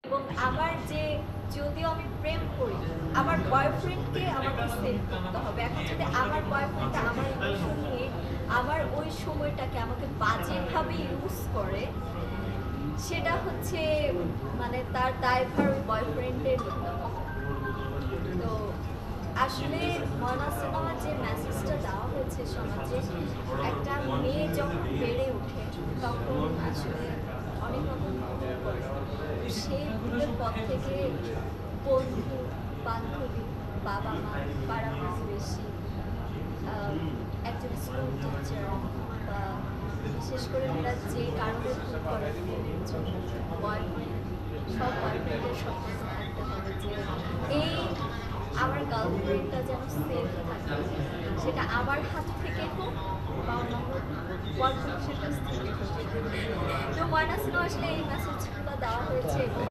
এবং আমার যে যদিও আমি প্রেম করি আমার বয়ফ্রেন্ডকে আমাকে সেভ করতে হবে। এখন যদি আমার বয়ফ্রেন্ডটা আমার ইমোশন নিয়ে আমার ওই সময়টাকে আমাকে বাজেভাবে ইউজ করে, সেটা হচ্ছে মানে তার দায়ভার ওই বয়ফ্রেন্ডের নিতে হবে। তো আসলে ময়না সিনেমা যে মেসেজটা দেওয়া হয়েছে সমাজে, একটা মেয়ে যখন বেড়ে ওঠে তখন আসলে অনেক রকম ভুল করে। সেই ভুলের পর থেকে বন্ধু বান্ধবী, বাবা মা, পাড়া প্রতিবেশী, একজন স্কুল টিচার বা বিশেষ করে মেয়েরা যে কারণে ভুল করে প্রেমের জন্য, বয়ফ্রেন্ড, সব বয়ফ্রেন্ডের সতর্ক থাকতে হবে যে এই আমার গার্লফ্রেন্ডটা যেন সেফ থাকে, সেটা আমার হাত থেকে হোক বা অন্য বয়ফ্রেন্ডের কাছ থেকে হোক। তো ময়না সিনেমা আসলে এই মেসেজটা দেওয়া হয়েছে।